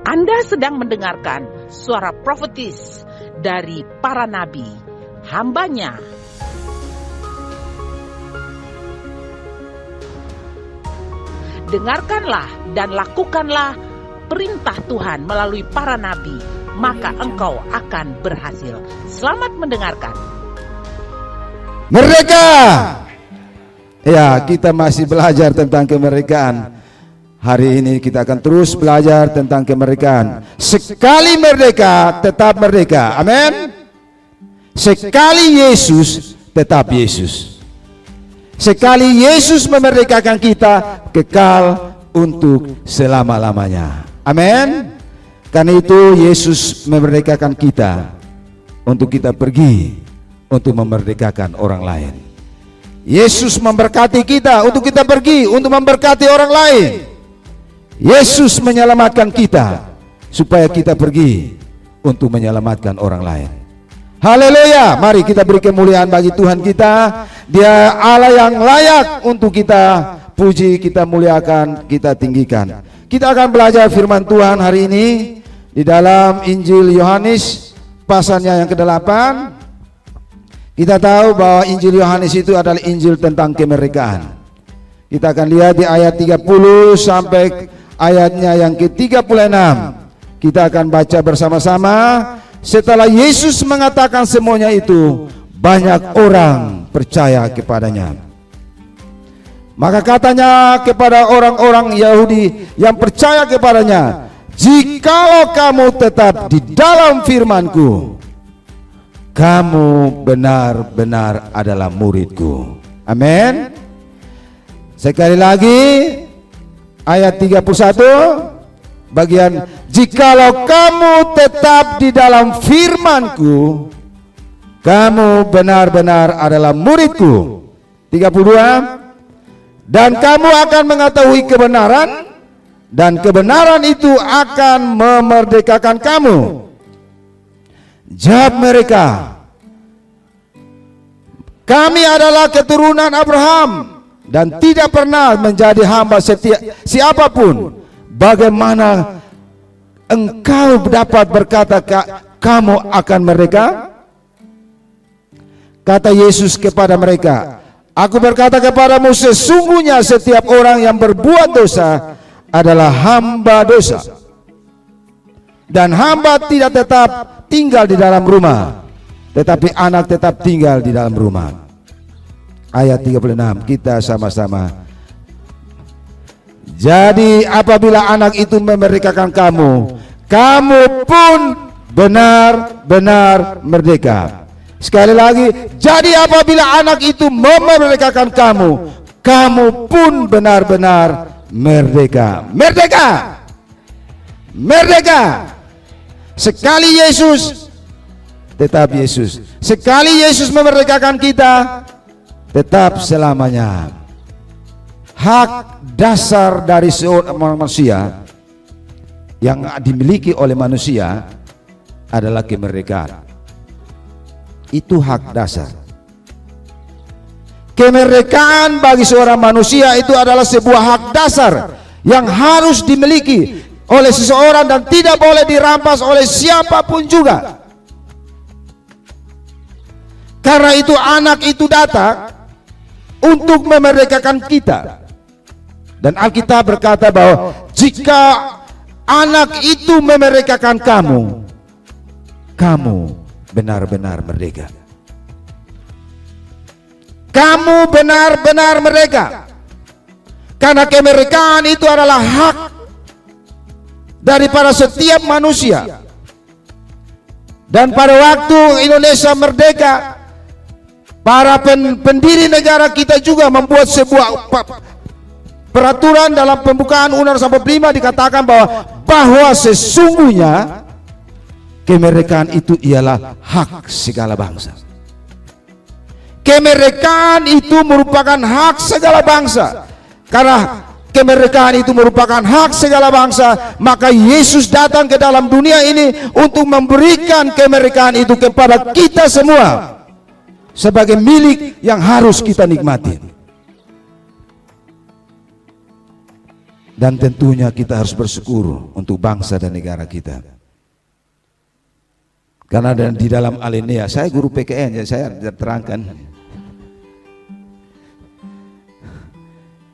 Anda sedang mendengarkan suara profetis dari para nabi, hambanya. Dengarkanlah dan lakukanlah perintah Tuhan melalui para nabi, maka engkau akan berhasil. Selamat mendengarkan. Merdeka! Ya, kita masih belajar tentang kemerdekaan. Hari ini kita akan terus belajar tentang kemerdekaan. Sekali merdeka, tetap merdeka. Amin. Sekali Yesus, tetap Yesus. Sekali Yesus memerdekakan kita, kekal untuk selama-lamanya. Amin. Karena itu Yesus memerdekakan kita untuk kita pergi untuk memerdekakan orang lain. Yesus memberkati kita untuk kita pergi untuk memberkati orang lain. Yesus menyelamatkan kita supaya kita pergi untuk menyelamatkan orang lain. Haleluya. Mari kita beri kemuliaan bagi Tuhan kita. Dia Allah yang layak untuk kita puji, kita muliakan, kita tinggikan. Kita akan belajar firman Tuhan hari ini di dalam Injil Yohanes pasalnya yang ke-8. Kita tahu bahwa Injil Yohanes itu adalah Injil tentang kemerdekaan. Kita akan lihat di ayat 30 sampai ayatnya yang ke-36. Kita akan baca bersama-sama. Setelah Yesus mengatakan semuanya itu, banyak orang percaya kepadanya. Maka katanya kepada orang-orang Yahudi yang percaya kepadanya, "Jikalau kamu tetap di dalam firman-Ku, kamu benar-benar adalah murid-Ku." Amin. Sekali lagi ayat 31 bagian, "Jikalau kamu tetap di dalam firman-Ku, kamu benar-benar adalah murid-Ku." 32, "Dan kamu akan mengetahui kebenaran, dan kebenaran itu akan memerdekakan kamu." Jawab mereka, "Kami adalah keturunan Abraham dan tidak pernah menjadi hamba siapapun. Bagaimana engkau dapat berkata kamu akan merdeka?" Kata Yesus kepada mereka, "Aku berkata kepadamu, sesungguhnya setiap orang yang berbuat dosa adalah hamba dosa. Dan hamba tidak tetap tinggal di dalam rumah, tetapi anak tetap tinggal di dalam rumah." Ayat 36, kita sama-sama. "Jadi apabila anak itu memerdekakan kamu, kamu pun benar-benar merdeka." Sekali lagi, jadi apabila anak itu memerdekakan kamu, kamu pun benar-benar merdeka. Merdeka. Merdeka. Sekali Yesus, tetap Yesus. Sekali Yesus memerdekakan kita, tetap selamanya. Hak dasar dari seorang manusia yang dimiliki oleh manusia adalah kemerdekaan. Itu hak dasar. Kemerdekaan bagi seorang manusia itu adalah sebuah hak dasar yang harus dimiliki oleh seseorang dan tidak boleh dirampas oleh siapapun juga. Karena itu anak itu datang untuk memerdekakan kita. Dan Alkitab berkata bahwa jika anak itu memerdekakan kamu, kamu benar-benar merdeka. Kamu benar-benar merdeka. Karena kemerdekaan itu adalah hak daripada setiap manusia. Dan pada waktu Indonesia merdeka, para pendiri negara kita juga membuat sebuah peraturan dalam pembukaan Undang-Undang 45, dikatakan bahwa sesungguhnya kemerdekaan itu ialah hak segala bangsa. Kemerdekaan itu merupakan hak segala bangsa. Karena kemerdekaan itu merupakan hak segala bangsa, maka Yesus datang ke dalam dunia ini untuk memberikan kemerdekaan itu kepada kita semua sebagai milik yang harus kita nikmati. Dan tentunya kita harus bersyukur untuk bangsa dan negara kita. Karena di dalam alinea, saya guru PKN, ya saya terangkan.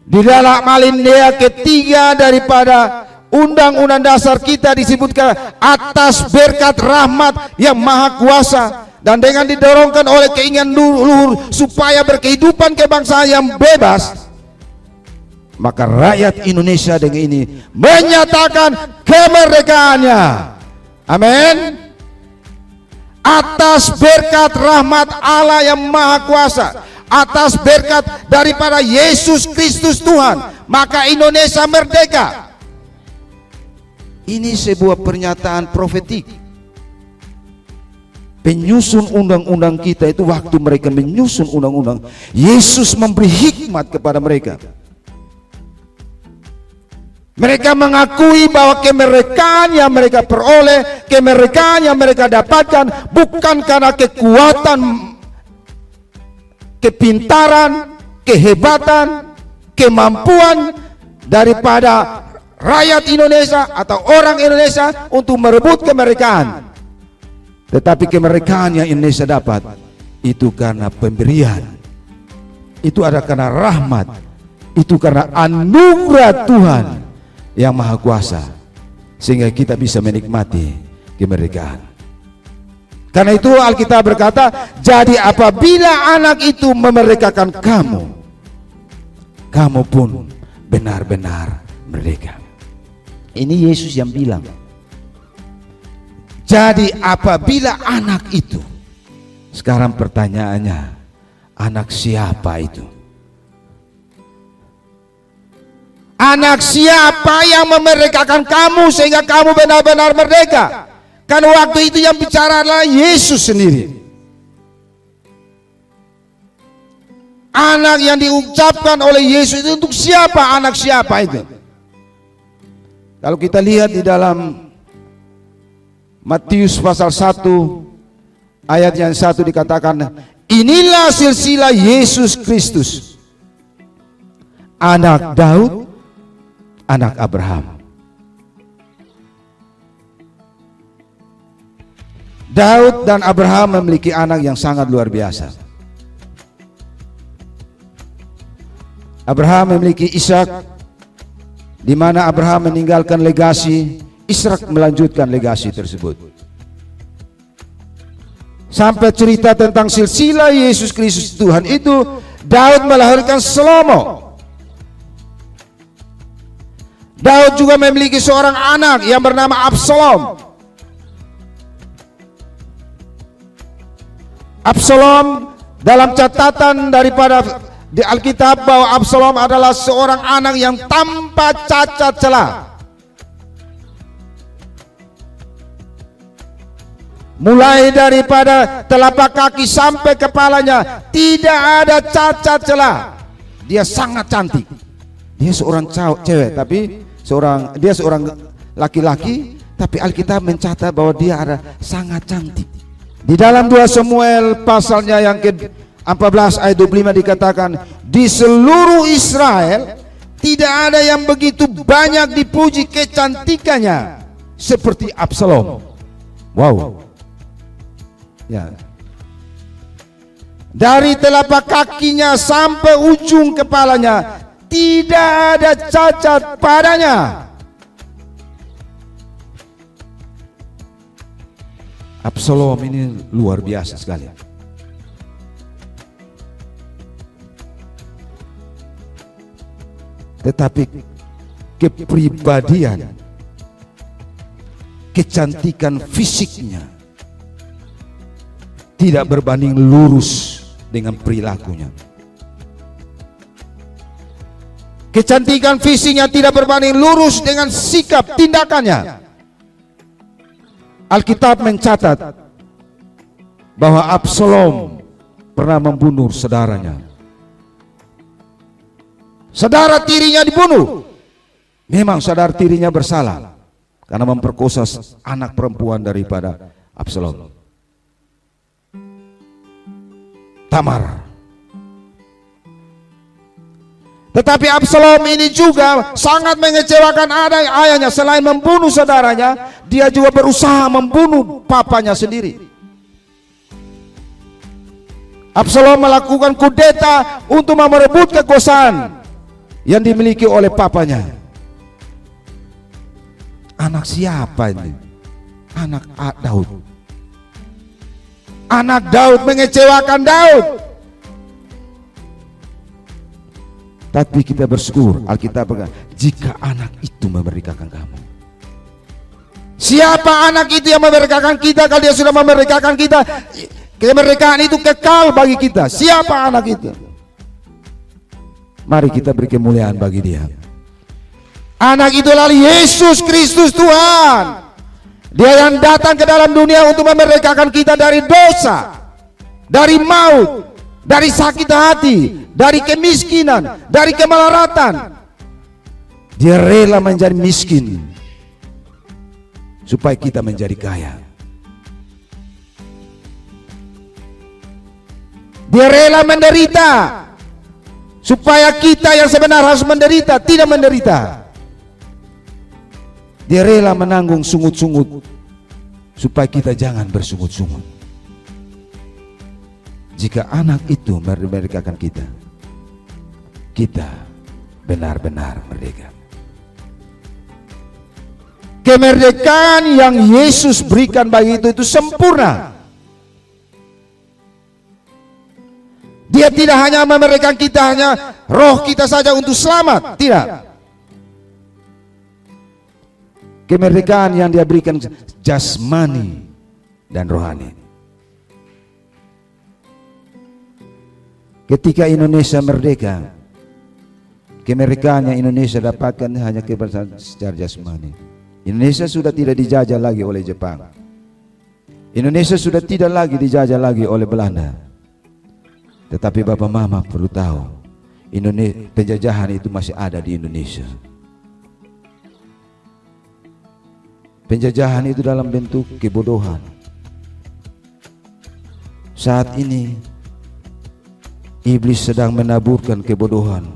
Di dalam alinea ketiga daripada Undang-Undang Dasar kita disebutkan atas berkat rahmat yang maha kuasa dan dengan didorongkan oleh keinginan luhur supaya berkehidupan kebangsaan yang bebas, maka rakyat Indonesia dengan ini menyatakan kemerdekaannya. Amin. Atas berkat rahmat Allah yang maha kuasa, atas berkat daripada Yesus Kristus Tuhan, maka Indonesia merdeka. Ini sebuah pernyataan profetik. Penyusun undang-undang kita itu, waktu mereka menyusun undang-undang, Yesus memberi hikmat kepada mereka. Mereka mengakui bahwa kemerdekaan yang mereka peroleh, kemerdekaan yang mereka dapatkan bukan karena kekuatan, kepintaran, kehebatan, kemampuan daripada rakyat Indonesia atau orang Indonesia untuk merebut kemerdekaan, tetapi kemerdekaan yang Indonesia dapat itu karena pemberian, itu ada karena rahmat, itu karena anugerah Tuhan yang maha kuasa, sehingga kita bisa menikmati kemerdekaan. Karena itu Alkitab berkata, jadi apabila anak itu memerdekakan kamu, kamu pun benar-benar merdeka. Ini Yesus yang bilang. Jadi apabila anak itu, sekarang pertanyaannya, anak siapa itu? Anak siapa yang memerdekakan kamu sehingga kamu benar-benar merdeka? Kan waktu itu yang bicara adalah Yesus sendiri. Anak yang diucapkan oleh Yesus itu untuk siapa? Anak siapa itu? Kalau kita lihat di dalam Matius pasal 1 ayat yang 1 dikatakan, inilah silsilah Yesus Kristus, anak Daud, anak Abraham. Daud dan Abraham memiliki anak yang sangat luar biasa. Abraham memiliki Ishak, di mana Abraham meninggalkan legasi, Ishak melanjutkan legasi tersebut. Sampai cerita tentang silsilah Yesus Kristus Tuhan itu, Daud melahirkan Salomo. Daud juga memiliki seorang anak yang bernama Absalom. Absalom dalam catatan daripada di Alkitab bahwa Absalom adalah seorang anak yang tanpa cacat celah. Mulai daripada telapak kaki sampai kepalanya tidak ada cacat celah. Dia sangat cantik. Dia seorang cewek, tapi dia seorang laki-laki, tapi Alkitab mencatat bahwa dia ada sangat cantik. Di dalam 2 Samuel pasalnya yang ke-14 ayat 25 dikatakan, di seluruh Israel tidak ada yang begitu banyak dipuji kecantikannya seperti Absalom. Wow. Ya. Dari telapak kakinya sampai ujung kepalanya tidak ada cacat padanya. Absalom ini luar biasa sekali. Tetapi kepribadian, kecantikan fisiknya tidak berbanding lurus dengan perilakunya. Kecantikan fisiknya tidak berbanding lurus dengan sikap tindakannya. Alkitab mencatat bahwa Absalom pernah membunuh saudaranya. Saudara tirinya dibunuh. Memang saudara tirinya bersalah karena memperkosa anak perempuan daripada Absalom, Tamar. Tetapi Absalom ini juga sangat mengecewakan ayahnya. Selain membunuh saudaranya, dia juga berusaha membunuh papanya sendiri. Absalom melakukan kudeta untuk merebut kekuasaan yang dimiliki oleh papanya. Anak siapa ini? Anak Daud. Anak Daud mengecewakan Daud. Tapi kita bersyukur, Alkitab berkata, jika anak itu memerdekakan kamu. Siapa anak itu yang memerdekakan kita? Kalau dia sudah memerdekakan kita, kemerdekaan itu kekal bagi kita. Siapa anak itu? Mari kita beri kemuliaan bagi dia. Anak itu adalah Yesus Kristus Tuhan. Dia yang datang ke dalam dunia untuk memerdekakan kita dari dosa, dari maut, dari sakit hati, dari kemiskinan, dari kemelaratan. Dia rela menjadi miskin supaya kita menjadi kaya. Dia rela menderita supaya kita yang sebenarnya harus menderita tidak menderita. Dia rela menanggung sungut-sungut supaya kita jangan bersungut-sungut. Jika anak itu memerdekakan kita, kita benar-benar merdeka. Kemerdekaan yang Yesus berikan bagi itu sempurna. Dia tidak hanya memerdekakan kita, hanya roh kita saja untuk selamat, tidak. Kemerdekaan yang dia berikan jasmani dan rohani. Ketika Indonesia merdeka, kemerdekaan yang Indonesia dapatkan hanya kemerdekaan secara jasmani. Indonesia sudah tidak dijajah lagi oleh Jepang. Indonesia sudah tidak lagi dijajah lagi oleh Belanda. Tetapi Bapak Mama perlu tahu, penjajahan itu masih ada di Indonesia. Penjajahan itu dalam bentuk kebodohan. Saat ini iblis sedang menaburkan kebodohan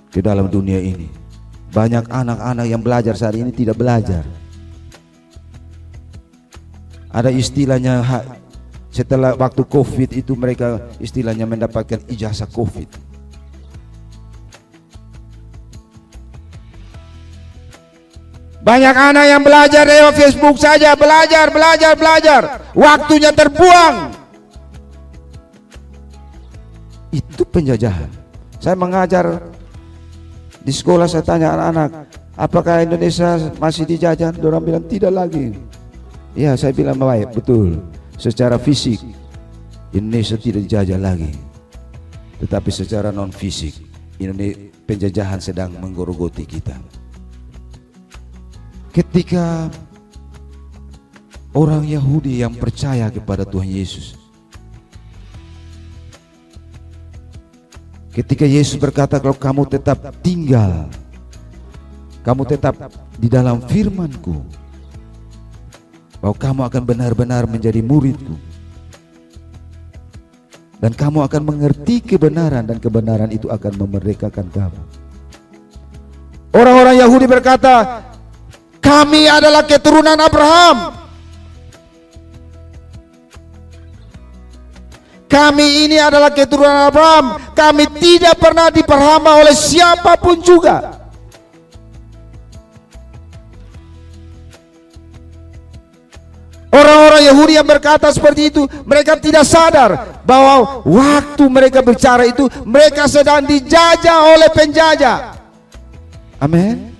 ke dalam dunia ini. Banyak anak-anak yang belajar saat ini tidak belajar. Ada istilahnya, setelah waktu COVID itu mereka istilahnya mendapatkan ijazah COVID. Banyak anak yang belajar lewat Facebook saja, belajar. Waktunya terbuang. Itu penjajahan. Saya mengajar di sekolah, saya tanya anak-anak, apakah Indonesia masih dijajah? Orang bilang tidak lagi. Ya, saya bilang baik, betul. Secara fisik Indonesia tidak dijajah lagi. Tetapi secara non fisik penjajahan sedang menggerogoti kita. Ketika orang Yahudi yang percaya kepada Tuhan Yesus, ketika Yesus berkata, kalau kamu tetap tinggal, kamu tetap di dalam firman-Ku, bahwa kamu akan benar-benar menjadi murid-Ku, dan kamu akan mengerti kebenaran, dan kebenaran itu akan memerdekakan kamu. Orang-orang Yahudi berkata, kami adalah keturunan Abraham. Kami ini adalah keturunan Abraham. Kami tidak pernah diperhamba oleh siapapun juga. Orang-orang Yahudi yang berkata seperti itu, mereka tidak sadar bahwa waktu mereka bicara itu, mereka sedang dijajah oleh penjajah. Amin.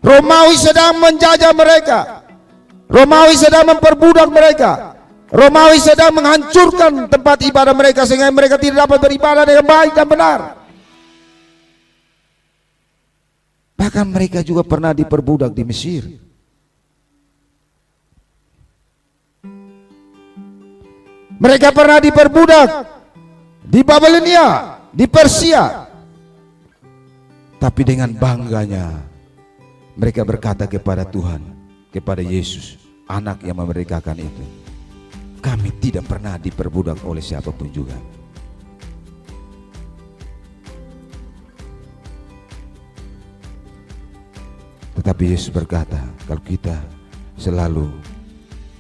Romawi sedang menjajah mereka. Romawi sedang memperbudak mereka. Romawi sedang menghancurkan tempat ibadah mereka sehingga mereka tidak dapat beribadah dengan baik dan benar. Bahkan mereka juga pernah diperbudak di Mesir. Mereka pernah diperbudak di Babilonia, di Persia. Tapi dengan bangganya mereka berkata kepada Tuhan, kepada Yesus, anak yang memerdekakan itu, kami tidak pernah diperbudak oleh siapapun juga. Tetapi Yesus berkata, kalau kita selalu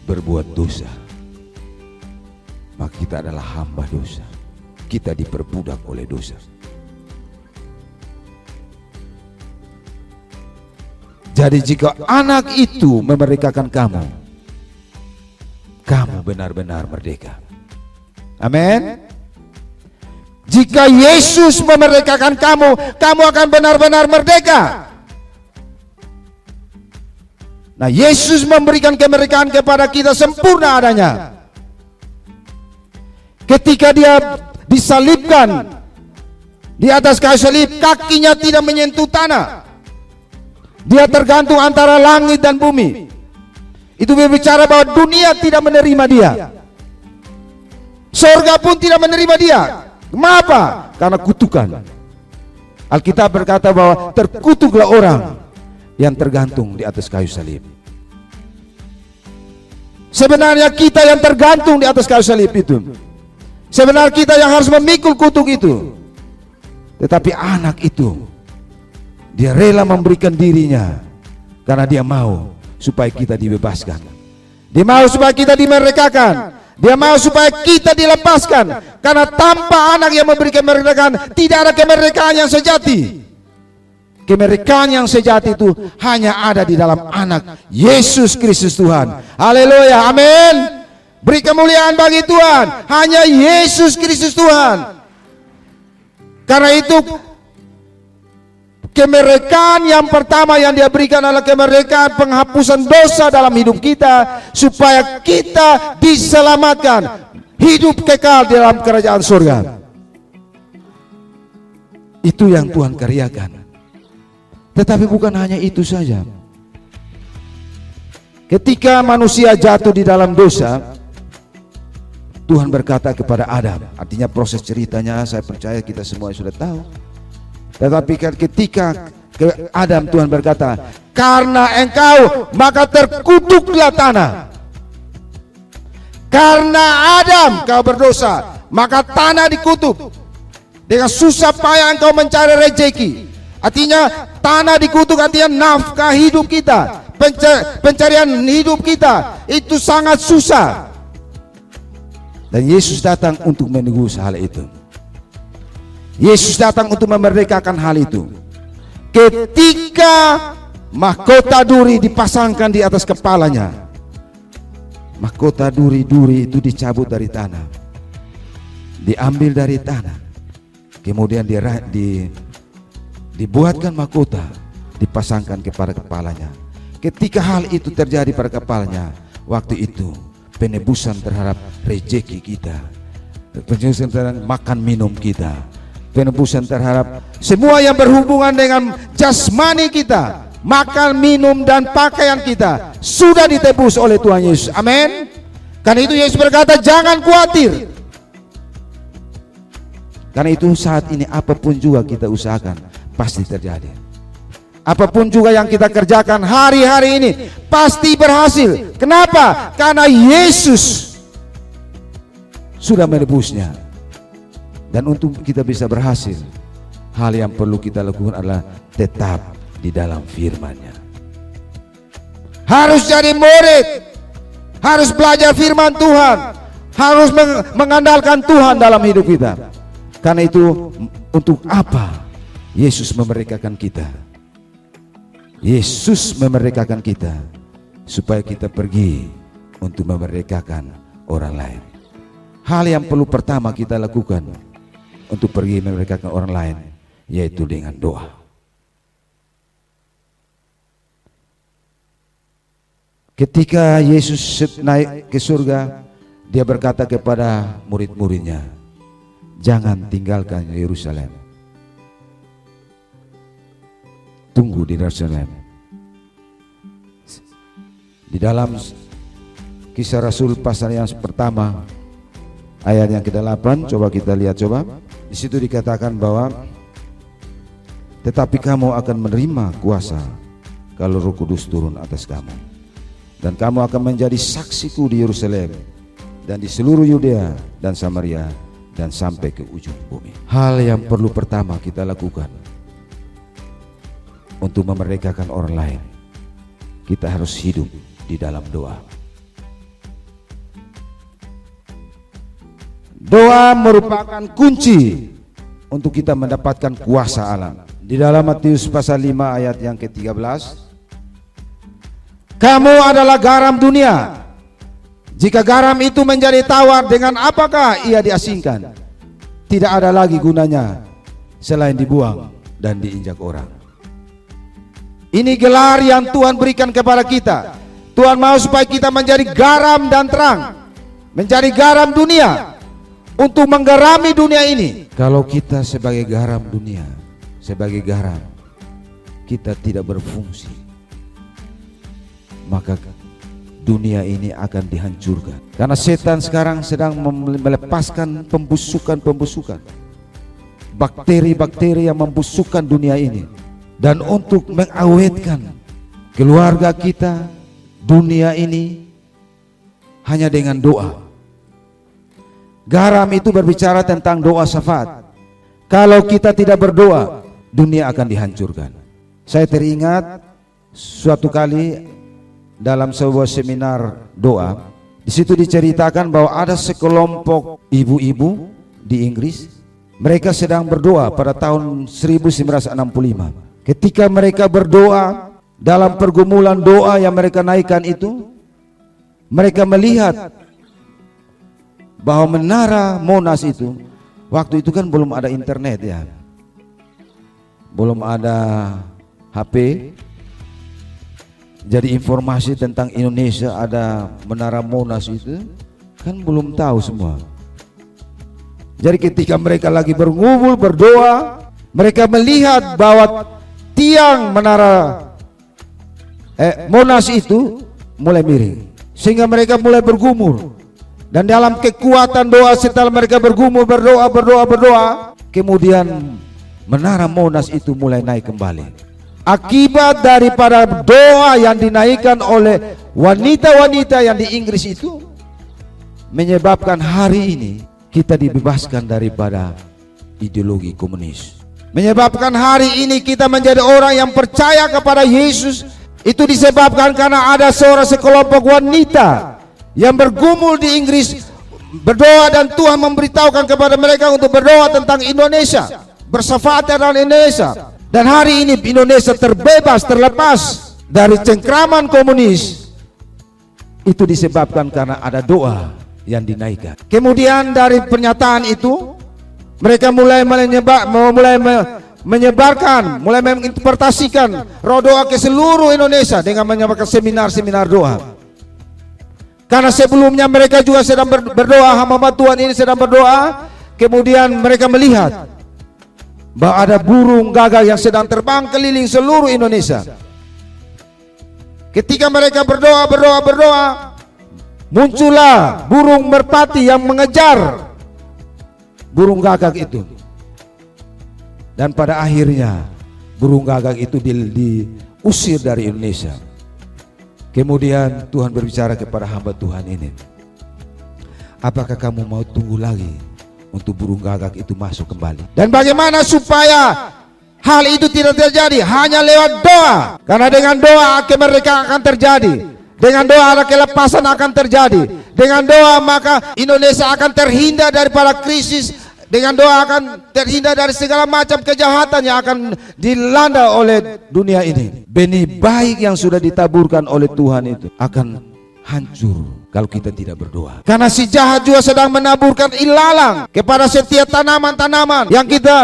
berbuat dosa, maka kita adalah hamba dosa. Kita diperbudak oleh dosa. Jadi jika anak itu memerdekakan kamu, kamu benar-benar merdeka. Amin. Jika Yesus memerdekakan kamu, kamu akan benar-benar merdeka. Nah, Yesus memberikan kemerdekaan kepada kita sempurna adanya. Ketika dia disalibkan di atas kayu salib, kakinya tidak menyentuh tanah. Dia tergantung antara langit dan bumi. Itu berbicara bahwa dunia tidak menerima dia. Surga pun tidak menerima dia. Kenapa? Karena kutukan. Alkitab berkata bahwa terkutuklah orang yang tergantung di atas kayu salib. Sebenarnya kita yang tergantung di atas kayu salib itu. Sebenarnya kita yang harus memikul kutuk itu. Tetapi anak itu, dia rela memberikan dirinya karena dia mau supaya kita dibebaskan. Dia mau supaya kita dimerdekakan. Dia mau supaya kita dilepaskan. Karena tanpa anak yang memberi kemerdekaan, tidak ada kemerdekaan yang sejati. Kemerdekaan yang sejati itu hanya ada di dalam anak Yesus Kristus Tuhan. Haleluya, amin. Beri kemuliaan bagi Tuhan. Hanya Yesus Kristus Tuhan. Karena itu kemerdekaan yang pertama yang dia berikan adalah kemerdekaan penghapusan dosa dalam hidup kita, supaya kita diselamatkan, hidup kekal di dalam kerajaan surga. Itu yang Tuhan karyakan. Tetapi bukan hanya itu saja. Ketika manusia jatuh di dalam dosa, Tuhan berkata kepada Adam, artinya proses ceritanya saya percaya kita semua sudah tahu. Tetapi ketika ke Adam, Tuhan berkata, karena engkau maka terkutuklah tanah. Karena Adam kau berdosa, maka tanah dikutuk. Dengan susah payah engkau mencari rezeki. Artinya tanah dikutuk, artinya nafkah hidup kita, pencarian hidup kita itu sangat susah. Dan Yesus datang untuk menebus hal itu. Yesus datang untuk memerdekakan hal itu. Ketika mahkota duri dipasangkan di atas kepalanya, mahkota duri-duri itu dicabut dari tanah, diambil dari tanah, kemudian dibuatkan mahkota, dipasangkan kepada kepalanya. Ketika hal itu terjadi pada kepalanya, waktu itu penebusan terhadap rezeki kita, penebusan terhadap makan minum kita, penebusan terhadap semua yang berhubungan dengan jasmani kita, makan, minum, dan pakaian kita sudah ditebus oleh Tuhan Yesus. Amin. Karena itu Yesus berkata, jangan khawatir. Karena itu saat ini apapun juga kita usahakan pasti terjadi. Apapun juga yang kita kerjakan hari-hari ini pasti berhasil. Kenapa? Karena Yesus sudah menebusnya. Dan untuk kita bisa berhasil, hal yang perlu kita lakukan adalah tetap di dalam firman-Nya. Harus jadi murid, harus belajar firman Tuhan, harus mengandalkan Tuhan dalam hidup kita. Karena itu, untuk apa Yesus memerdekakan kita? Yesus memerdekakan kita supaya kita pergi untuk memerdekakan orang lain. Hal yang perlu pertama kita lakukan untuk pergi memerdekakan orang lain, yaitu dengan doa. Ketika Yesus naik ke surga, dia berkata kepada murid-muridnya, jangan tinggalkan Yerusalem, tunggu di Yerusalem. Di dalam Kisah Rasul pasal yang pertama ayat yang ke-8, coba kita lihat coba. Di situ dikatakan bahwa tetapi kamu akan menerima kuasa kalau Roh Kudus turun atas kamu, dan kamu akan menjadi saksiku di Yerusalem dan di seluruh Yudea dan Samaria dan sampai ke ujung bumi. Hal yang perlu pertama kita lakukan untuk memerdekakan orang lain kita harus hidup di dalam doa. Doa merupakan kunci untuk kita mendapatkan kuasa Allah. Di dalam Matius pasal 5 ayat yang ke-13, kamu adalah garam dunia. Jika garam itu menjadi tawar, dengan apakah ia diasingkan? Tidak ada lagi gunanya selain dibuang dan diinjak orang. Ini gelar yang Tuhan berikan kepada kita. Tuhan mau supaya kita menjadi garam dan terang, menjadi garam dunia, untuk menggarami dunia ini. Kalau kita sebagai garam dunia, sebagai garam, kita tidak berfungsi, maka dunia ini akan dihancurkan. Karena setan sekarang sedang melepaskan pembusukan, bakteri-bakteri yang membusukkan dunia ini. Dan untuk mengawetkan keluarga kita, dunia ini, hanya dengan doa. Garam itu berbicara tentang doa syafaat. Kalau kita tidak berdoa, dunia akan dihancurkan. Saya teringat suatu kali dalam sebuah seminar doa, di situ diceritakan bahwa ada sekelompok ibu-ibu di Inggris. Mereka sedang berdoa pada tahun 1965. Ketika mereka berdoa, dalam pergumulan doa yang mereka naikkan itu, mereka melihat bahwa menara Monas itu, waktu itu kan belum ada internet ya, belum ada HP, jadi informasi tentang Indonesia ada menara Monas itu kan belum tahu semua. Jadi ketika mereka lagi bergumul berdoa, mereka melihat bahwa tiang menara Monas itu mulai miring, sehingga mereka mulai bergumul. Dan dalam kekuatan doa, setelah mereka bergumul berdoa, kemudian menara Monas itu mulai naik kembali. Akibat daripada doa yang dinaikkan oleh wanita-wanita yang di Inggris itu, menyebabkan hari ini kita dibebaskan daripada ideologi komunis. Menyebabkan hari ini kita menjadi orang yang percaya kepada Yesus. Itu disebabkan karena ada sekelompok wanita yang bergumul di Inggris berdoa, dan Tuhan memberitahukan kepada mereka untuk berdoa tentang Indonesia, bersyafaat tentang Indonesia. Dan hari ini Indonesia terbebas, terlepas dari cengkraman komunis. Itu disebabkan karena ada doa yang dinaikkan. Kemudian dari pernyataan itu, mereka mulai menyebarkan, mulai menginterpretasikan roh doa ke seluruh Indonesia dengan menyebarkan seminar-seminar doa. Karena sebelumnya mereka juga sedang berdoa, hamba Tuhan ini sedang berdoa, kemudian mereka melihat bahwa ada burung gagak yang sedang terbang keliling seluruh Indonesia. Ketika mereka berdoa, muncullah burung merpati yang mengejar burung gagak itu. Dan pada akhirnya burung gagak itu diusir dari Indonesia. Kemudian Tuhan berbicara kepada hamba Tuhan ini, apakah kamu mau tunggu lagi untuk burung gagak itu masuk kembali? Dan bagaimana supaya hal itu tidak terjadi? Hanya lewat doa. Karena dengan doa kemerdekaan akan terjadi. Dengan doa ada kelepasan akan terjadi. Dengan doa maka Indonesia akan terhindar daripada krisis. Dengan doa akan terhindar dari segala macam kejahatan yang akan dilanda oleh dunia ini. Benih baik yang sudah ditaburkan oleh Tuhan itu akan hancur kalau kita tidak berdoa. Karena si jahat juga sedang menaburkan ilalang kepada setiap tanaman-tanaman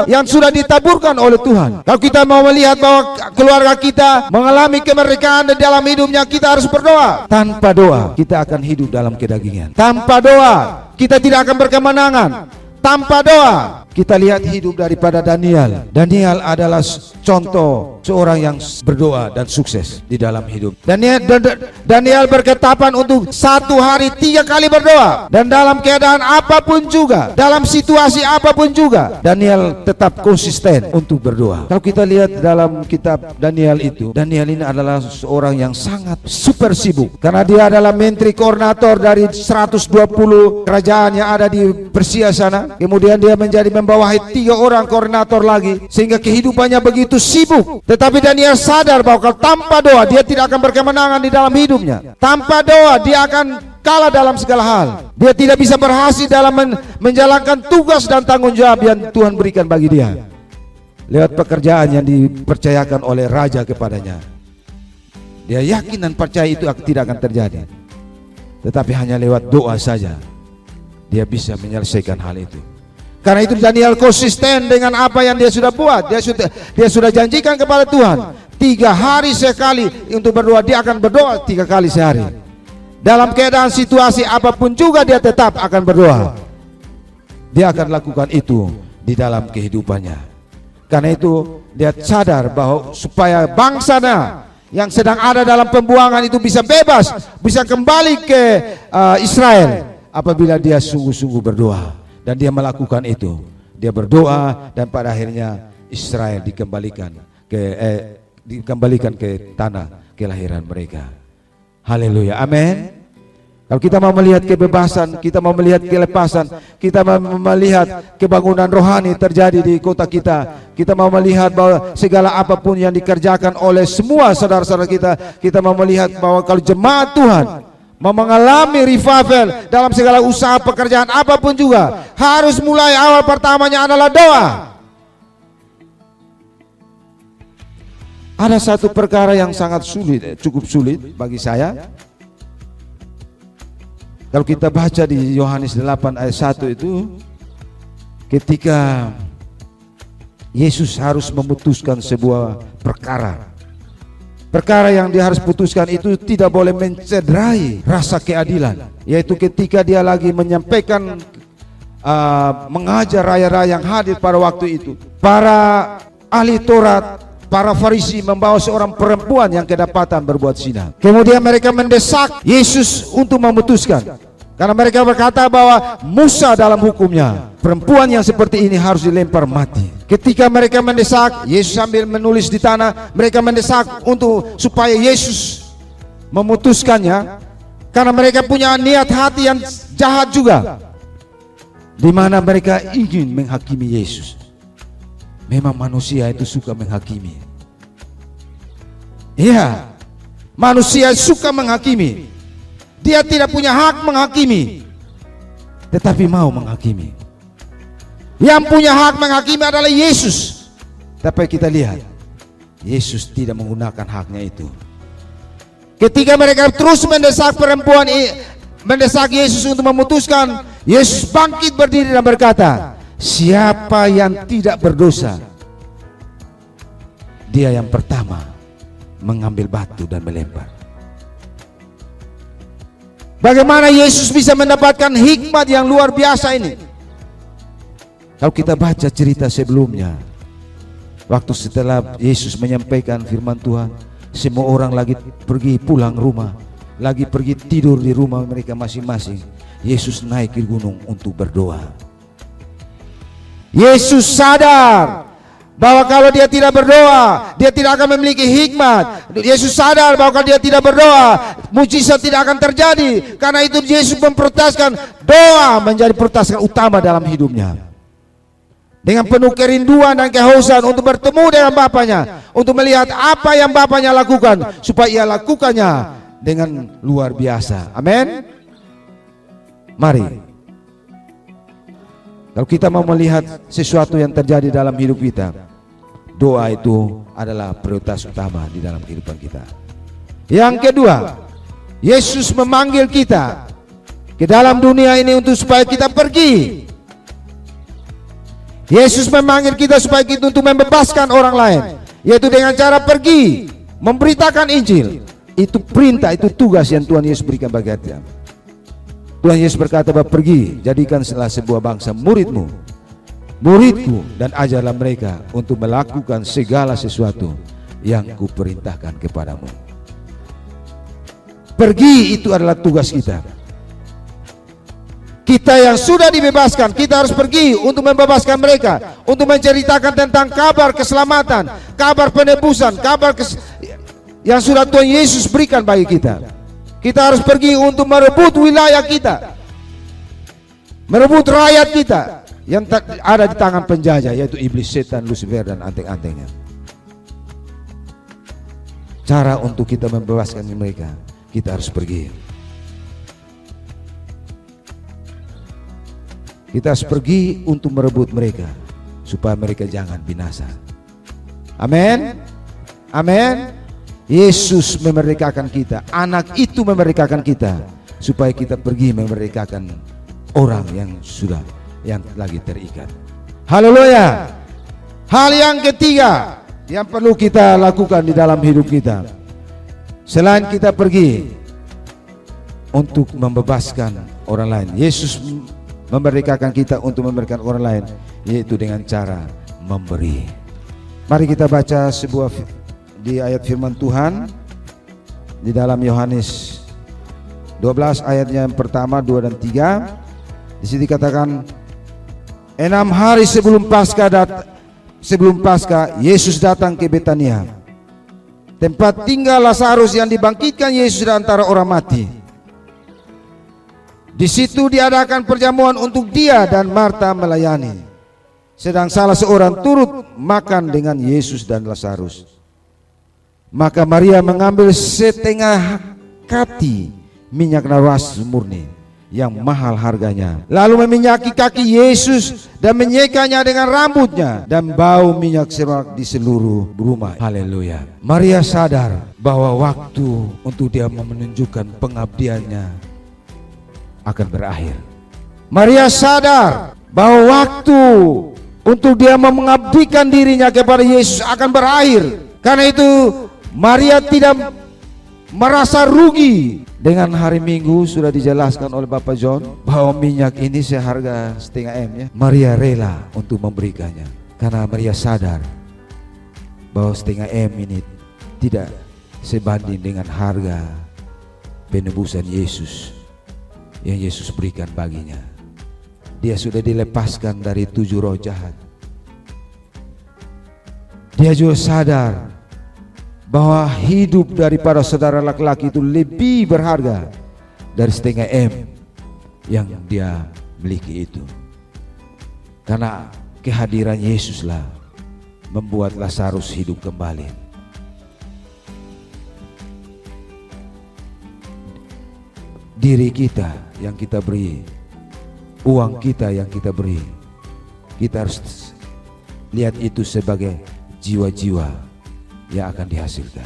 yang sudah ditaburkan oleh Tuhan. Kalau kita mau melihat bahwa keluarga kita mengalami kemerdekaan dan dalam hidupnya, kita harus berdoa. Tanpa doa kita akan hidup dalam kedagingan. Tanpa doa kita tidak akan berkemenangan. Tanpa doa, kita lihat hidup daripada Daniel. Daniel adalah contoh seorang yang berdoa dan sukses di dalam hidup. Daniel berketapan untuk 1 hari 3 kali berdoa. Dan dalam keadaan apapun juga, dalam situasi apapun juga, Daniel tetap konsisten untuk berdoa. Kalau kita lihat dalam kitab Daniel itu, Daniel ini adalah seorang yang sangat super sibuk. Karena dia adalah menteri koordinator dari 120 kerajaan yang ada di Persia sana. Kemudian dia menjadi membawahi 3 orang koordinator lagi, sehingga kehidupannya begitu sibuk. Tetapi Daniel sadar bahwa kalau tanpa doa dia tidak akan berkemenangan di dalam hidupnya. Tanpa doa dia akan kalah dalam segala hal. Dia tidak bisa berhasil dalam menjalankan tugas dan tanggung jawab yang Tuhan berikan bagi dia lewat pekerjaan yang dipercayakan oleh raja kepadanya. Dia yakin dan percaya itu tidak akan terjadi, tetapi hanya lewat doa saja dia bisa menyelesaikan hal itu. Karena itu Daniel konsisten dengan apa yang dia sudah buat. Dia sudah janjikan kepada Tuhan 3 hari sekali untuk berdoa. Dia akan berdoa 3 kali sehari. Dalam keadaan situasi apapun juga dia tetap akan berdoa. Dia akan lakukan itu di dalam kehidupannya. Karena itu dia sadar bahwa supaya bangsanya yang sedang ada dalam pembuangan itu bisa bebas, bisa kembali ke Israel apabila dia sungguh-sungguh berdoa. Dan dia melakukan itu. Dia berdoa dan pada akhirnya Israel dikembalikan ke tanah kelahiran mereka. Haleluya, amin. Kalau kita mau melihat kebebasan, kita mau melihat kelepasan, kita mau melihat kebangunan rohani terjadi di kota kita, kita mau melihat bahwa segala apapun yang dikerjakan oleh semua saudara-saudara kita mau melihat bahwa kalau jemaat Tuhan mau mengalami revival dalam segala usaha pekerjaan apapun juga, harus mulai awal pertamanya adalah doa. Ada satu perkara yang sangat sulit, cukup sulit bagi saya. Kalau kita baca di Yohanes 8 ayat 1 itu, ketika Yesus harus memutuskan sebuah perkara yang dia harus putuskan itu tidak boleh mencederai rasa keadilan, yaitu ketika dia lagi menyampaikan mengajar raya-raya yang hadir pada waktu itu. Para ahli Taurat, para Farisi membawa seorang perempuan yang kedapatan berbuat zina. Kemudian mereka mendesak Yesus untuk memutuskan, karena mereka berkata bahwa Musa dalam hukumnya perempuan yang seperti ini harus dilempar mati. Ketika mereka mendesak, Yesus sambil menulis di tanah, mereka mendesak supaya Yesus memutuskannya, karena mereka punya niat hati yang jahat juga, di mana mereka ingin menghakimi Yesus. Memang manusia itu suka menghakimi. Iya, manusia suka menghakimi. Dia tidak punya hak menghakimi, tetapi mau menghakimi. Yang punya hak menghakimi adalah Yesus. Tapi kita lihat, Yesus tidak menggunakan haknya itu. Ketika mereka terus mendesak perempuan, mendesak Yesus untuk memutuskan, Yesus bangkit berdiri dan berkata, siapa yang tidak berdosa, dia yang pertama mengambil batu dan melempar. Bagaimana Yesus bisa mendapatkan hikmat yang luar biasa ini? Kalau kita baca cerita sebelumnya, waktu setelah Yesus menyampaikan firman Tuhan, semua orang lagi pergi pulang rumah, lagi pergi tidur di rumah mereka masing-masing. Yesus naik ke gunung untuk berdoa. Yesus sadar bahwa kalau dia tidak berdoa, dia tidak akan memiliki hikmat. Yesus sadar bahwa kalau dia tidak berdoa, mujizat tidak akan terjadi. Karena itu Yesus memprioritaskan doa menjadi prioritas utama dalam hidupnya. Dengan penuh kerinduan dan kehausan untuk bertemu dengan Bapaknya, untuk melihat apa yang Bapaknya lakukan, supaya ia lakukannya dengan luar biasa. Amin. Mari, kalau kita mau melihat sesuatu yang terjadi dalam hidup kita, doa itu adalah prioritas utama di dalam kehidupan kita. Yang kedua, Yesus memanggil kita ke dalam dunia ini untuk supaya kita pergi. Yesus memanggil kita supaya kita untuk membebaskan orang lain, yaitu dengan cara pergi memberitakan Injil. Itu perintah, itu tugas yang Tuhan Yesus berikan bagi kita. Tuhan Yesus berkata bahwa pergi, jadikan sebuah bangsa muridmu, muridku, dan ajarlah mereka untuk melakukan segala sesuatu yang kuperintahkan kepadamu. Pergi itu adalah tugas kita. Kita yang sudah dibebaskan, kita harus pergi untuk membebaskan mereka, untuk menceritakan tentang kabar keselamatan, kabar penebusan, kabar yang sudah Tuhan Yesus berikan bagi kita. Kita harus pergi untuk merebut wilayah kita, merebut rakyat kita yang ada di tangan penjajah, yaitu iblis, setan, Lucifer dan anteng-antengnya. Cara untuk kita membebaskan mereka, kita harus pergi. Kita harus pergi untuk merebut mereka supaya mereka jangan binasa. Amin. Amin. Yesus memerdekakan kita, anak itu memerdekakan kita supaya kita pergi memerdekakan orang yang lagi terikat. Haleluya. Hal yang ketiga yang perlu kita lakukan di dalam hidup kita, selain kita pergi untuk membebaskan orang lain, Yesus memerdekakan kita untuk memberikan orang lain, yaitu dengan cara memberi. Mari kita baca sebuah di ayat firman Tuhan di dalam Yohanes 12 ayatnya yang pertama, 2 dan 3. Di sini dikatakan 6 hari sebelum Paskah Yesus datang ke Betania, tempat tinggal Lazarus yang dibangkitkan Yesus dari antara orang mati. Di situ diadakan perjamuan untuk dia dan Marta melayani. Sedang salah seorang turut makan dengan Yesus dan Lazarus. Maka Maria mengambil setengah kati minyak narwastu murni yang mahal harganya, lalu meminyaki kaki Yesus dan menyekanya dengan rambutnya, dan bau minyak serak di seluruh rumah. Haleluya. Maria sadar bahwa waktu untuk dia menunjukkan pengabdiannya akan berakhir. Maria sadar bahwa waktu untuk dia mengabdikan dirinya kepada Yesus akan berakhir. Karena itu Maria tidak merasa rugi. Dengan hari Minggu sudah dijelaskan oleh Bapak John bahwa minyak ini seharga setengah M ya. Maria rela untuk memberikannya karena Maria sadar bahwa setengah M ini tidak sebanding dengan harga penebusan Yesus yang Yesus berikan baginya. Dia sudah dilepaskan dari 7 roh jahat. Dia juga sadar bahwa hidup daripada saudara laki-laki itu lebih berharga dari setengah M yang dia miliki itu. Karena kehadiran Yesuslah membuat Lazarus hidup kembali. Diri kita yang kita beri, uang kita yang kita beri, kita harus lihat itu sebagai jiwa-jiwa yang akan dihasilkan.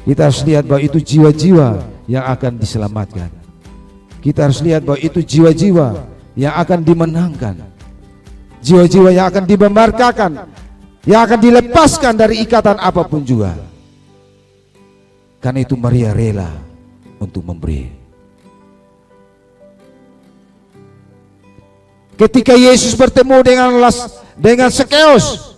Kita harus lihat bahwa itu jiwa-jiwa yang akan diselamatkan. Kita harus lihat bahwa itu jiwa-jiwa yang akan dimenangkan, jiwa-jiwa yang akan dimerdekakan, yang akan dilepaskan dari ikatan apapun juga. Karena itu Maria rela untuk memberi. Ketika Yesus bertemu dengan Sakeus,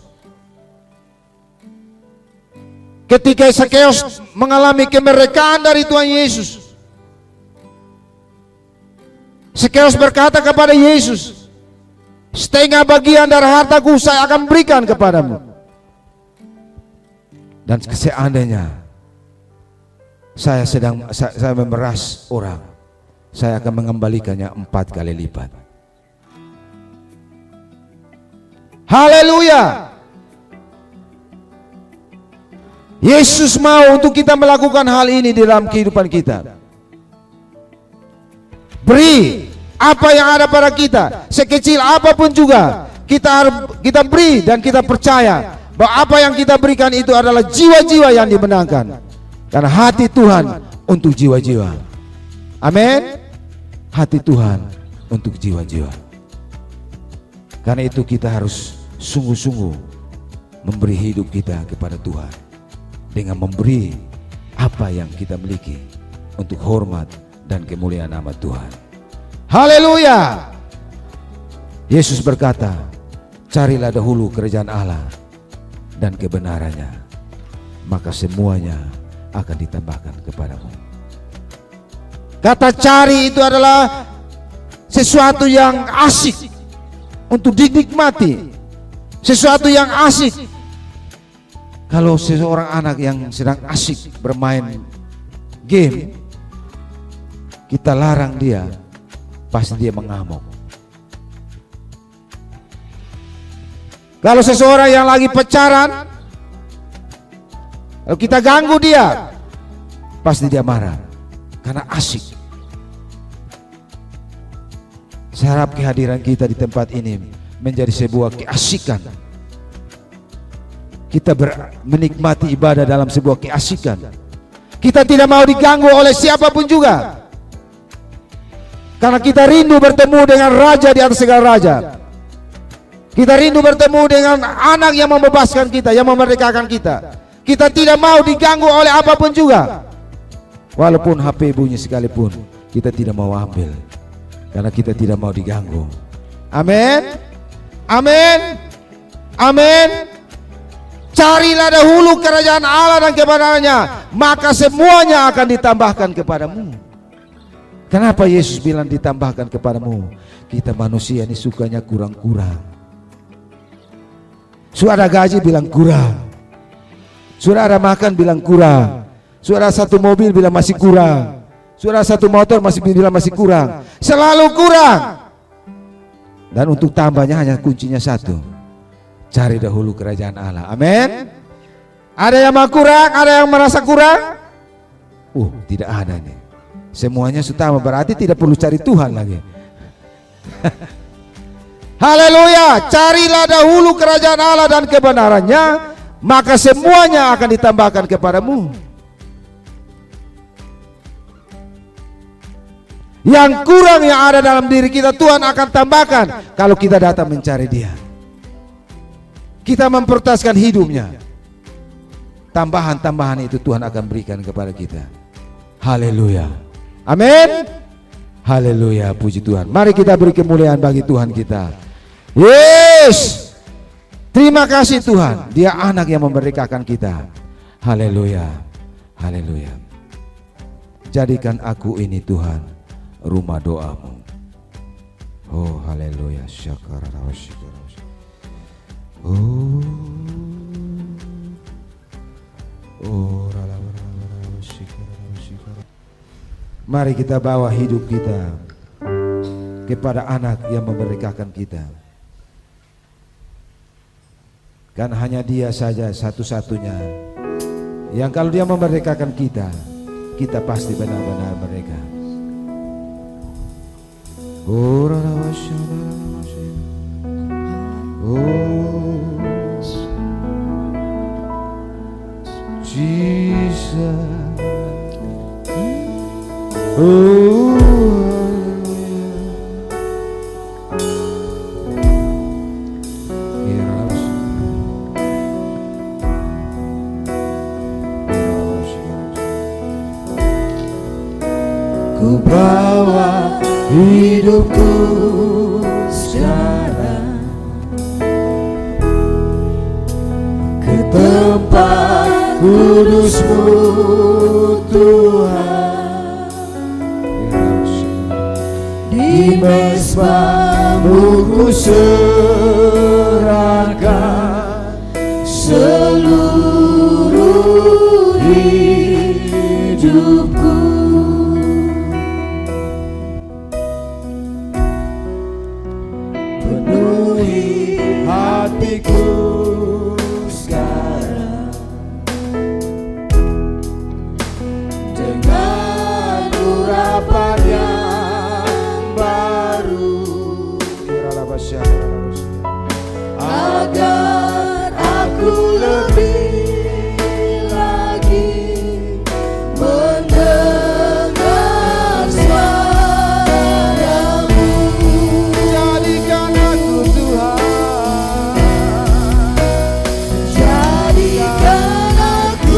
ketika Sakeus mengalami kemerdekaan dari Tuhan Yesus, Sakeus berkata kepada Yesus, setengah bagian dari hartaku saya akan berikan kepadamu. Dan seandainya saya memeras orang, saya akan mengembalikannya 4 kali lipat. Haleluya. Yesus mau untuk kita melakukan hal ini di dalam kehidupan kita. Beri apa yang ada pada kita, sekecil apapun juga kita beri, dan kita percaya bahwa apa yang kita berikan itu adalah jiwa-jiwa yang dimenangkan. Karena hati Tuhan untuk jiwa-jiwa. Amin. Hati Tuhan untuk jiwa-jiwa. Karena itu kita harus sungguh-sungguh memberi hidup kita kepada Tuhan dengan memberi apa yang kita miliki untuk hormat dan kemuliaan nama Tuhan. Haleluya. Yesus berkata, carilah dahulu kerajaan Allah dan kebenarannya, maka semuanya akan ditambahkan kepadamu. Kata cari itu adalah sesuatu yang asik untuk dinikmati, sesuatu yang asik. Kalau seseorang anak yang sedang asik bermain game, kita larang dia, pasti dia mengamuk. Kalau seseorang yang lagi pacaran, kalau kita ganggu dia, pasti dia marah karena asik. Saya harap kehadiran kita di tempat ini menjadi sebuah keasikan. Kita menikmati ibadah dalam sebuah keasikan. Kita tidak mau diganggu oleh siapapun juga, karena kita rindu bertemu dengan Raja di atas segala raja. Kita rindu bertemu dengan anak yang membebaskan kita, yang memerdekakan kita. Kita tidak mau diganggu oleh apapun juga. Walaupun HP bunyi sekalipun, kita tidak mau ambil, karena kita tidak mau diganggu. Amin. Amin. Amin. Carilah dahulu kerajaan Allah dan kebenarannya, maka semuanya akan ditambahkan kepadamu. Kenapa Yesus bilang ditambahkan kepadamu? Kita manusia ini sukanya kurang-kurang. Sudah ada gaji bilang kurang, sudah ada makan bilang kurang, sudah satu mobil bilang masih kurang, sudah satu motor masih bilang masih kurang, selalu kurang. Dan untuk tambahnya hanya kuncinya satu: cari dahulu kerajaan Allah. Amin. Ada yang mau kurang, ada yang merasa kurang? Tidak ada nih. Semuanya sama, berarti tidak perlu cari Tuhan lagi. Haleluya. Carilah dahulu kerajaan Allah dan kebenarannya, maka semuanya akan ditambahkan kepadamu. Yang kurang yang ada dalam diri kita, Tuhan akan tambahkan kalau kita datang mencari Dia. Kita memprioritaskan hidupnya. Tambahan-tambahan itu Tuhan akan berikan kepada kita. Haleluya. Amin. Haleluya, puji Tuhan. Mari kita beri kemuliaan bagi Tuhan kita. Yes. Terima kasih Tuhan, Dia anak yang memerdekakan kita. Haleluya. Haleluya. Jadikan aku ini Tuhan rumah doamu. Oh haleluya. Mari kita bawa hidup kita kepada anak yang memerdekakan kita. Kan hanya Dia saja satu-satunya yang kalau Dia memerdekakan kita, kita pasti benar-benar merdeka. Jesus. Ku bawa hidupku sekarang ke tempat kudus-Mu Tuhan, di mezbah-Mu ku serahkan seluruh hidupku. Hatiku sekarang dengan urapan yang baru, agar aku lebih lagi mendengar suara-Mu. Jadikan aku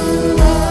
Tuhan,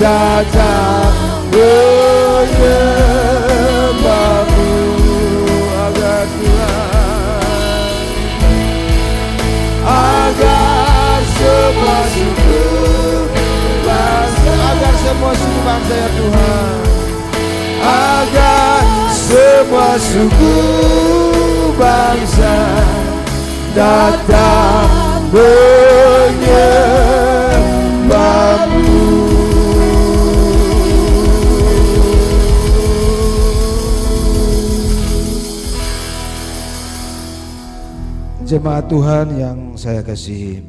datang menyembahmu, agar Tuhan, agar semua suku bangsa, agar semua suku bangsa ya Tuhan, agar semua suku bangsa datang menyembahmu. Jemaat Tuhan yang saya kasihi,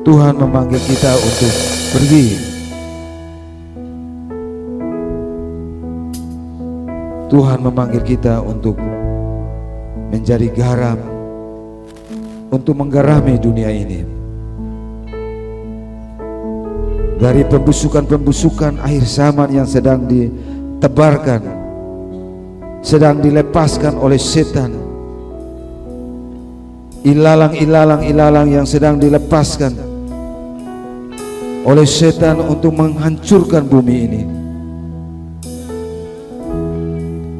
Tuhan memanggil kita untuk pergi. Tuhan memanggil kita untuk menjadi garam, untuk menggarami dunia ini. Dari pembusukan-pembusukan akhir zaman yang sedang ditebarkan, sedang dilepaskan oleh setan, ilalang yang sedang dilepaskan oleh setan untuk menghancurkan bumi ini.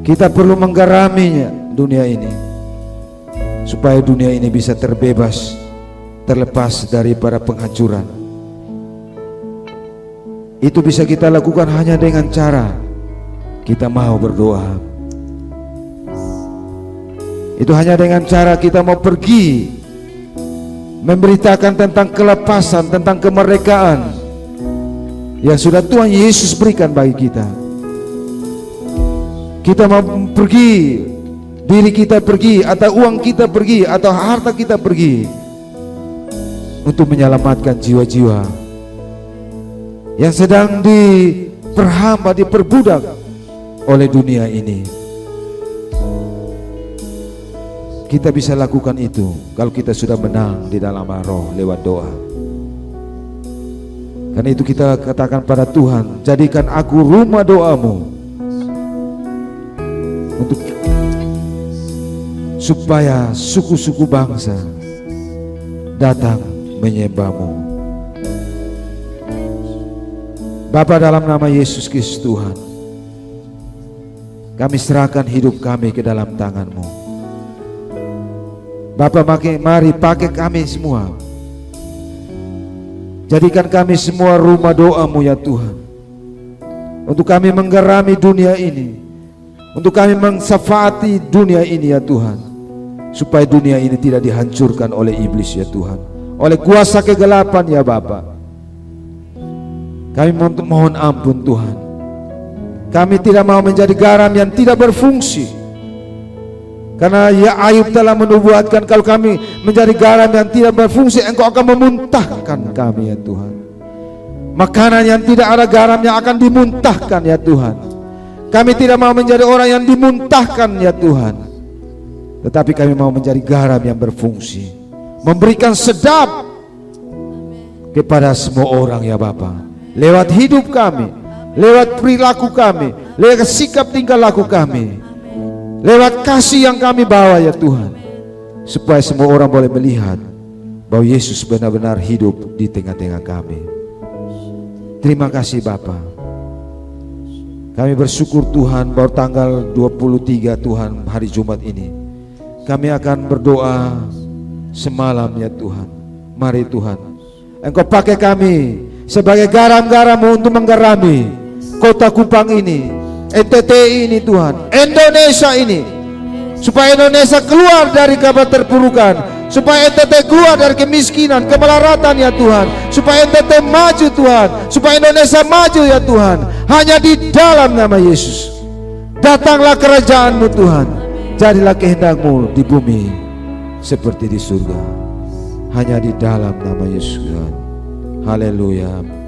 Kita perlu menggaraminya, dunia ini, supaya dunia ini bisa terbebas, terlepas daripada penghancuran. Itu bisa kita lakukan hanya dengan cara kita mau berdoa. Itu hanya dengan cara kita mau pergi memberitakan tentang kelepasan, tentang kemerdekaan yang sudah Tuhan Yesus berikan bagi kita. Kita mau pergi, diri kita pergi, atau uang kita pergi, atau harta kita pergi untuk menyelamatkan jiwa-jiwa yang sedang diperhamba, diperbudak oleh dunia ini. Kita bisa lakukan itu kalau kita sudah menang di dalam roh lewat doa. Karena itu kita katakan pada Tuhan, jadikan aku rumah doamu, untuk supaya suku-suku bangsa datang menyembahmu. Bapa, dalam nama Yesus Kristus Tuhan, kami serahkan hidup kami ke dalam tangan-Mu. Bapa, mari pakai kami semua. Jadikan kami semua rumah doa-Mu ya Tuhan, untuk kami menggarami dunia ini, untuk kami mensyafaati dunia ini ya Tuhan, supaya dunia ini tidak dihancurkan oleh iblis ya Tuhan, oleh kuasa kegelapan ya Bapa. Kami mohon ampun Tuhan. Kami tidak mau menjadi garam yang tidak berfungsi. Karena ya Ayub telah menubuatkan, kalau kami menjadi garam yang tidak berfungsi, Engkau akan memuntahkan kami ya Tuhan. Makanan yang tidak ada garamnya akan dimuntahkan ya Tuhan. Kami tidak mau menjadi orang yang dimuntahkan ya Tuhan, tetapi kami mau menjadi garam yang berfungsi, memberikan sedap kepada semua orang ya Bapa, lewat hidup kami, lewat perilaku kami, lewat sikap tingkah laku kami, lewat kasih yang kami bawa ya Tuhan, supaya semua orang boleh melihat bahwa Yesus benar-benar hidup di tengah-tengah kami. Terima kasih Bapa. Kami bersyukur Tuhan, baru tanggal 23 Tuhan, hari Jumat ini kami akan berdoa semalam ya Tuhan. Mari Tuhan, Engkau pakai kami sebagai garam-garam untuk menggarami kota Kupang ini, NTT ini Tuhan, Indonesia ini, supaya Indonesia keluar dari kabar terpurukan, supaya NTT keluar dari kemiskinan, kemelaratan ya Tuhan, supaya NTT maju Tuhan, supaya Indonesia maju ya Tuhan, hanya di dalam nama Yesus. Datanglah kerajaan-Mu Tuhan, jadilah kehendak-Mu di bumi seperti di surga, hanya di dalam nama Yesus Tuhan. Haleluya.